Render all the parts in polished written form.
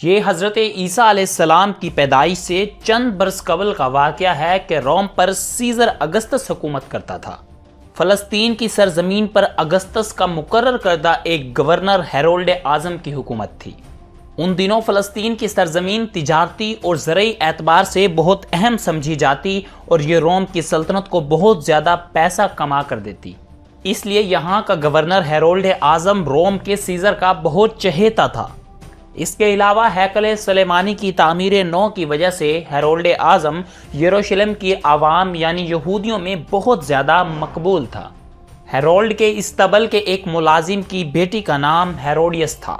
یہ حضرت عیسیٰ علیہ السلام کی پیدائش سے چند برس قبل کا واقعہ ہے کہ روم پر سیزر اگستس حکومت کرتا تھا۔ فلسطین کی سرزمین پر اگستس کا مقرر کردہ ایک گورنر ہیرولڈ اعظم کی حکومت تھی۔ ان دنوں فلسطین کی سرزمین تجارتی اور زرعی اعتبار سے بہت اہم سمجھی جاتی اور یہ روم کی سلطنت کو بہت زیادہ پیسہ کما کر دیتی۔ اس لیے یہاں کا گورنر ہیرولڈ اعظم روم کے سیزر کا بہت چہیتا تھا۔ اس کے علاوہ ہیکل سلیمانی کی تعمیر نو کی وجہ سے ہیرولڈ اعظم یروشلم کی عوام یعنی یہودیوں میں بہت زیادہ مقبول تھا۔ ہیرولڈ کے استبل کے ایک ملازم کی بیٹی کا نام ہیروڈیس تھا۔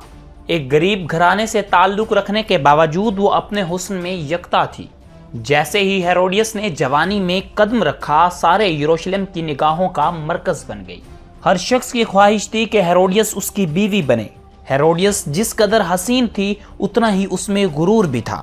ایک غریب گھرانے سے تعلق رکھنے کے باوجود وہ اپنے حسن میں یکتا تھی۔ جیسے ہی ہیروڈیس نے جوانی میں قدم رکھا، سارے یروشلم کی نگاہوں کا مرکز بن گئی۔ ہر شخص کی خواہش تھی کہ ہیروڈیس اس کی بیوی بنے۔ ہیروڈیس جس قدر حسین تھی اتنا ہی اس میں غرور بھی تھا۔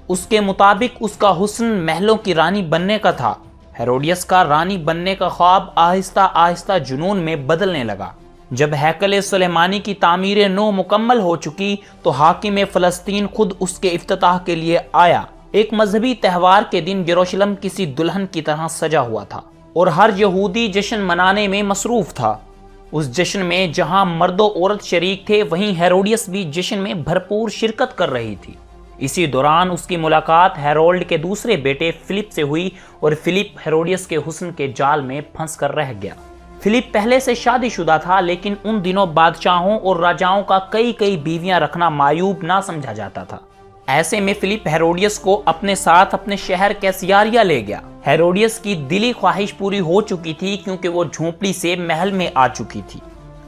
اس کے مطابق اس کا حسن محلوں کی رانی بننے کا تھا۔ ہیروڈیس کا رانی بننے کا خواب آہستہ آہستہ جنون میں بدلنے لگا۔ جب ہیکل سلیمانی کی تعمیر نو مکمل ہو چکی تو حاکم فلسطین خود اس کے افتتاح کے لیے آیا۔ ایک مذہبی تہوار کے دن یروشلم کسی دلہن کی طرح سجا ہوا تھا اور ہر یہودی جشن منانے میں مصروف تھا۔ اس جشن میں جہاں مرد و عورت شریک تھے، وہیں ہیروڈیس بھی جشن میں بھرپور شرکت کر رہی تھی۔ اسی دوران اس کی ملاقات ہیرولڈ کے دوسرے بیٹے فلپ سے ہوئی اور فلپ ہیروڈیس کے حسن کے جال میں پھنس کر رہ گیا۔ فلپ پہلے سے شادی شدہ تھا، لیکن ان دنوں بادشاہوں اور راجاؤں کا کئی بیویاں رکھنا معیوب نہ سمجھا جاتا تھا۔ ایسے میں فلپ ہیروڈیس کو اپنے ساتھ اپنے شہر کیساریا لے گیا۔ ہیروڈیس کی دلی خواہش پوری ہو چکی تھی کیونکہ وہ جھونپڑی سے محل میں آ چکی تھی۔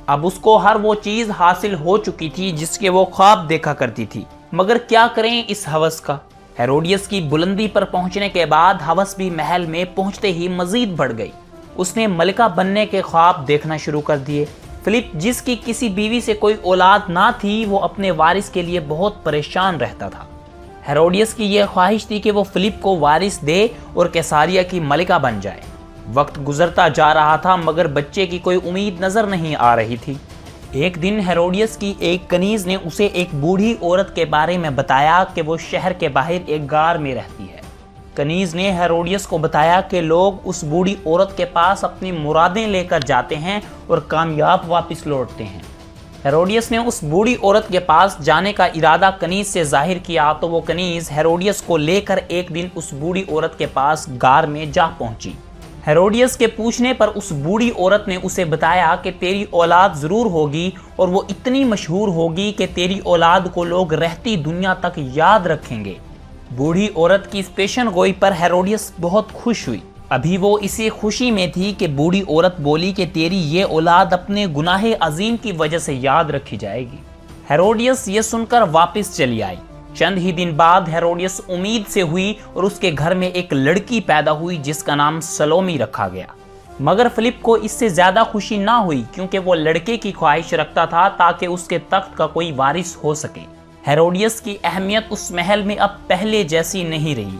اب اس کو ہر وہ چیز حاصل ہو چکی تھی جس کے وہ خواب دیکھا کرتی تھی، مگر کیا کریں اس ہوس کا۔ ہیروڈیس کی بلندی پر پہنچنے کے بعد ہوس بھی محل میں پہنچتے ہی مزید بڑھ گئی۔ اس نے ملکہ بننے کے خواب دیکھنا شروع کر دیے۔ فلپ جس کی کسی بیوی سے کوئی اولاد نہ تھی، وہ اپنے وارث کے لیے بہت پریشان رہتا تھا۔ ہیروڈیس کی یہ خواہش تھی کہ وہ فلپ کو وارث دے اور کیساریا کی ملکہ بن جائے۔ وقت گزرتا جا رہا تھا مگر بچے کی کوئی امید نظر نہیں آ رہی تھی۔ ایک دن ہیروڈیس کی ایک کنیز نے اسے ایک بوڑھی عورت کے بارے میں بتایا کہ وہ شہر کے باہر ایک غار میں رہتی ہے۔ کنیز نے ہیروڈیس کو بتایا کہ لوگ اس بوڑھی عورت کے پاس اپنی مرادیں لے کر جاتے ہیں اور کامیاب واپس لوٹتے ہیں۔ ہیروڈیس نے اس بوڑھی عورت کے پاس جانے کا ارادہ کنیز سے ظاہر کیا تو وہ کنیز ہیروڈیس کو لے کر ایک دن اس بوڑھی عورت کے پاس غار میں جا پہنچی۔ ہیروڈیس کے پوچھنے پر اس بوڑھی عورت نے اسے بتایا کہ تیری اولاد ضرور ہوگی اور وہ اتنی مشہور ہوگی کہ تیری اولاد کو لوگ رہتی دنیا تک یاد رکھیں گے۔ بوڑھی عورت کی اس پیشن گوئی پر ہیروڈیس بہت خوش ہوئی۔ ابھی وہ اسی خوشی میں تھی کہ بوڑھی عورت بولی کہ تیری یہ اولاد اپنے گناہ عظیم کی وجہ سے یاد رکھی جائے گی۔ ہیروڈیس یہ سن کر واپس چلی آئی۔ چند ہی دن بعد ہیروڈیس امید سے ہوئی اور اس کے گھر میں ایک لڑکی پیدا ہوئی جس کا نام سلومی رکھا گیا۔ مگر فلپ کو اس سے زیادہ خوشی نہ ہوئی کیونکہ وہ لڑکے کی خواہش رکھتا تھا تاکہ اس کے تخت کا کوئی وارث ہو سکے۔ ہیروڈیس کی اہمیت اس محل میں اب پہلے جیسی نہیں رہی۔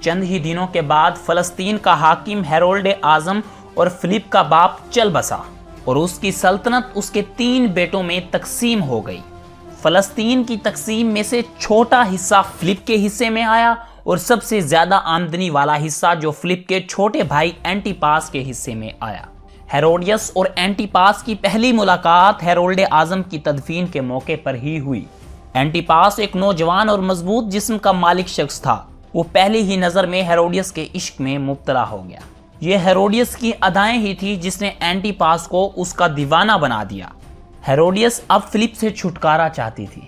چند ہی دنوں کے بعد فلسطین کا حاکم ہیرولڈ اعظم اور فلپ کا باپ چل بسا اور اس کی سلطنت اس کے 3 بیٹوں میں تقسیم ہو گئی۔ فلسطین کی تقسیم میں سے چھوٹا حصہ فلپ کے حصے میں آیا اور سب سے زیادہ آمدنی والا حصہ جو فلپ کے چھوٹے بھائی اینٹی پاس کے حصے میں آیا۔ ہیروڈیس اور اینٹی پاس کی پہلی ملاقات ہیرولڈ اعظم کی تدفین کے موقع پر ہی ہوئی۔ اینٹی پاس ایک نوجوان اور مضبوط جسم کا مالک شخص تھا۔ وہ پہلی ہی نظر میں ہیروڈیس کے عشق میں مبتلا ہو گیا۔ یہ ہیروڈیس کی ادائیں ہی تھی جس نے اینٹی پاس کو اس کا دیوانہ بنا دیا۔ ہیروڈیس اب فلپ سے چھٹکارا چاہتی تھی،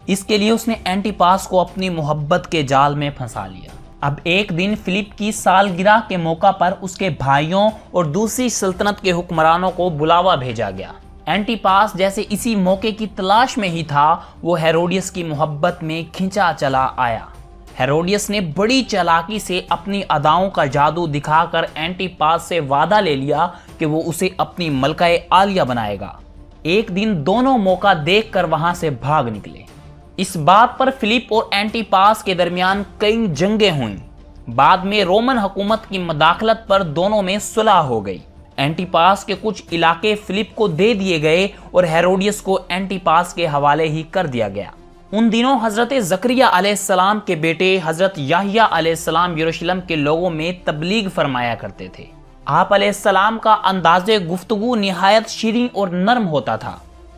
اس کے لیے اس نے اینٹی پاس کو اپنی محبت کے جال میں پھنسا لیا۔ اب ایک دن فلپ کی سالگرہ کے موقع پر اس کے بھائیوں اور دوسری سلطنت کے حکمرانوں کو بلاوا بھیجا گیا۔ اینٹی پاس جیسے اسی موقع کی تلاش میں ہی تھا، وہ ہیروڈیس کی محبت میں کھنچا چلا آیا۔ ہیروڈیس نے بڑی چالاکی سے اپنی اداؤں کا جادو دکھا کر اینٹی پاس سے وعدہ لے لیا کہ وہ اسے اپنی ملکہ عالیہ بنائے گا۔ ایک دن دونوں موقع دیکھ کر وہاں سے بھاگ نکلے۔ اس بات پر فلپ اور اینٹی پاس کے درمیان کئی جنگیں ہوئیں۔ بعد میں رومن حکومت کی مداخلت پر دونوں میں صلح ہو گئی۔ اینٹی پاس کے کچھ علاقے فلپ کو دے دیے گئے اور ہیروڈیس کو اینٹی پاس کے حوالے ہی کر دیا گیا۔ ان دنوں حضرت زکریا علیہ السلام کے بیٹے حضرت یحییٰ علیہ السلام یروشلم کے لوگوں میں تبلیغ فرمایا کرتے تھے۔ آپ علیہ السلام کا انداز گفتگو نہایت شیریں اور نرم ہوتا تھا۔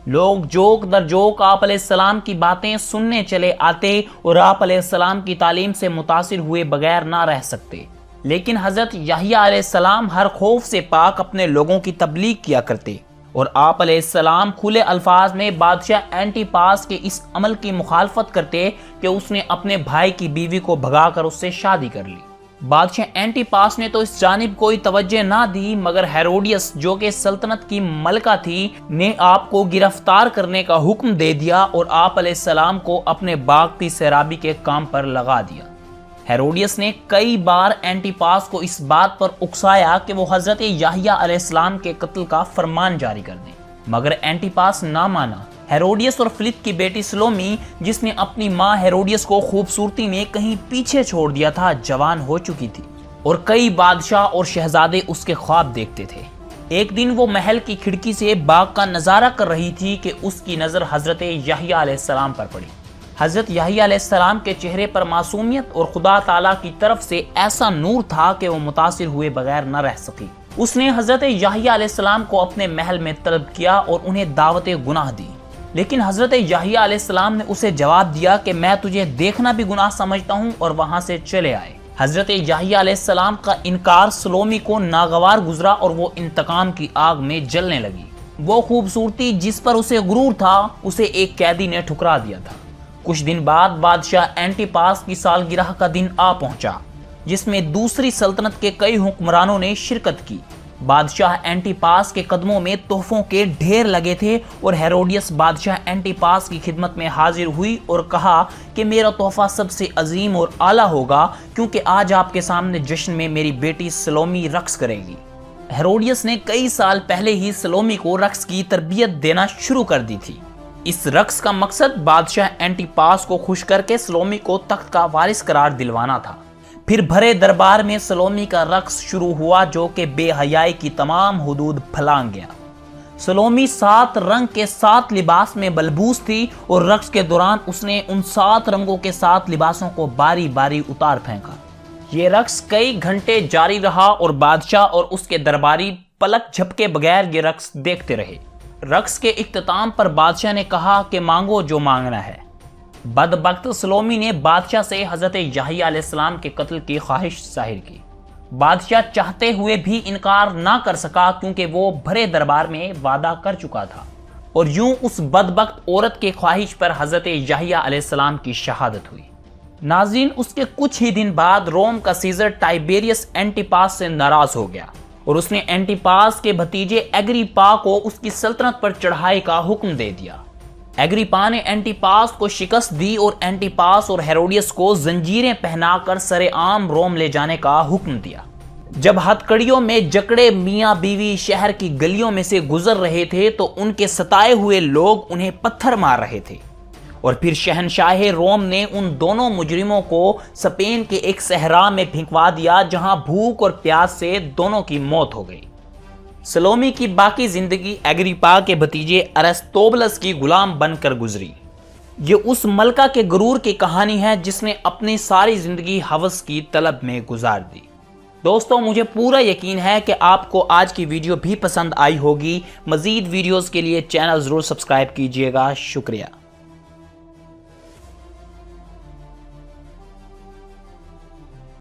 لوگ جوک در جوک آپ علیہ السلام کی باتیں سننے چلے آتے اور آپ علیہ السلام کی تعلیم سے متاثر ہوئے بغیر نہ رہ سکتے، لیکن حضرت یحییٰ علیہ السلام ہر خوف سے پاک اپنے لوگوں کی تبلیغ کیا کرتے، اور آپ علیہ السلام کھلے الفاظ میں بادشاہ اینٹی پاس کے اس عمل کی مخالفت کرتے کہ اس نے اپنے بھائی کی بیوی کو بھگا کر اس سے شادی کر لی۔ بادشاہ اینٹی پاس نے تو اس جانب کوئی توجہ نہ دی، مگر ہیروڈیس جو کہ سلطنت کی ملکہ تھی نے آپ کو گرفتار کرنے کا حکم دے دیا اور آپ علیہ السلام کو اپنے باغ کی سیرابی کے کام پر لگا دیا۔ ہیروڈیس نے کئی بار اینٹی پاس کو اس بات پر اکسایا کہ وہ حضرت یحییٰ علیہ السلام کے قتل کا فرمان جاری کر دیں، مگر اینٹی پاس نہ مانا۔ ہیروڈیس اور فلپ کی بیٹی سلومی، جس نے اپنی ماں ہیروڈیس کو خوبصورتی میں کہیں پیچھے چھوڑ دیا تھا، جوان ہو چکی تھی اور کئی بادشاہ اور شہزادے اس کے خواب دیکھتے تھے۔ ایک دن وہ محل کی کھڑکی سے باغ کا نظارہ کر رہی تھی کہ اس کی نظر حضرت یحییٰ علیہ السلام پر پڑی۔ حضرت یحییٰ علیہ السلام کے چہرے پر معصومیت اور خدا تعالیٰ کی طرف سے ایسا نور تھا کہ وہ متاثر ہوئے بغیر نہ رہ سکی۔ اس نے حضرت یحییٰ علیہ السلام کو اپنے محل میں طلب کیا اور انہیں دعوت گناہ دی، لیکن حضرت یحییٰ علیہ السلام نے اسے جواب دیا کہ میں تجھے دیکھنا بھی گناہ سمجھتا ہوں، اور وہاں سے چلے آئے۔ حضرت یحییٰ علیہ السلام کا انکار سلومی کو ناگوار گزرا اور وہ انتقام کی آگ میں جلنے لگی۔ وہ خوبصورتی جس پر اسے غرور تھا، اسے ایک قیدی نے ٹھکرا دیا تھا۔ کچھ دن بعد بادشاہ اینٹی پاس کی سالگرہ کا دن آ پہنچا، جس میں دوسری سلطنت کے کئی حکمرانوں نے شرکت کی۔ بادشاہ اینٹی پاس کے قدموں میں تحفوں کے ڈھیر لگے تھے اور ہیروڈیس بادشاہ اینٹی پاس کی خدمت میں حاضر ہوئی اور کہا کہ میرا تحفہ سب سے عظیم اور اعلیٰ ہوگا، کیونکہ آج آپ کے سامنے جشن میں میری بیٹی سلومی رقص کرے گی۔ ہیروڈیس نے کئی سال پہلے ہی سلومی کو رقص کی تربیت دینا شروع کر دی تھی۔ اس رقص کا مقصد بادشاہ اینٹی پاس کو خوش کر کے سلومی کو تخت کا وارث قرار دلوانا تھا۔ پھر بھرے دربار میں سلومی کا رقص شروع ہوا، جو کہ بے حیائی کی تمام حدود پھلانگ گیا۔ سلومی 7 رنگ کے 7 لباس میں ملبوس تھی اور رقص کے دوران اس نے ان 7 رنگوں کے 7 لباسوں کو باری باری اتار پھینکا۔ یہ رقص کئی گھنٹے جاری رہا اور بادشاہ اور اس کے درباری پلک جھپکے بغیر یہ رقص دیکھتے رہے۔ رقص کے اختتام پر بادشاہ نے کہا کہ مانگو جو مانگنا ہے۔ بدبخت سلومی نے بادشاہ سے حضرت یحییٰ علیہ السلام کے قتل کی خواہش ظاہر کی۔ بادشاہ چاہتے ہوئے بھی انکار نہ کر سکا، کیونکہ وہ بھرے دربار میں وعدہ کر چکا تھا، اور یوں اس بدبخت عورت کی خواہش پر حضرت یحییٰ علیہ السلام کی شہادت ہوئی۔ ناظرین، اس کے کچھ ہی دن بعد روم کا سیزر ٹائبیریس اینٹی پاس سے ناراض ہو گیا اور اس نے اینٹی پاس کے بھتیجے اگریپا کو اس کی سلطنت پر چڑھائی کا حکم دے دیا۔ اگریپا نے اینٹی پاس کو شکست دی اور اینٹی پاس اور ہیروڈیس کو زنجیریں پہنا کر سرے عام روم لے جانے کا حکم دیا۔ جب ہتکڑیوں میں جکڑے میاں بیوی شہر کی گلیوں میں سے گزر رہے تھے تو ان کے ستائے ہوئے لوگ انہیں پتھر مار رہے تھے، اور پھر شہنشاہ روم نے ان دونوں مجرموں کو سپین کے ایک صحرا میں پھینکوا دیا، جہاں بھوک اور پیاس سے دونوں کی موت ہو گئی۔ سلومی کی باقی زندگی اگریپا کے بھتیجے ارسطوبلس کی غلام بن کر گزری۔ یہ اس ملکہ کے غرور کی کہانی ہے جس نے اپنی ساری زندگی ہوس کی طلب میں گزار دی۔ دوستوں، مجھے پورا یقین ہے کہ آپ کو آج کی ویڈیو بھی پسند آئی ہوگی۔ مزید ویڈیوز کے لیے چینل ضرور سبسکرائب کیجیے گا۔ شکریہ۔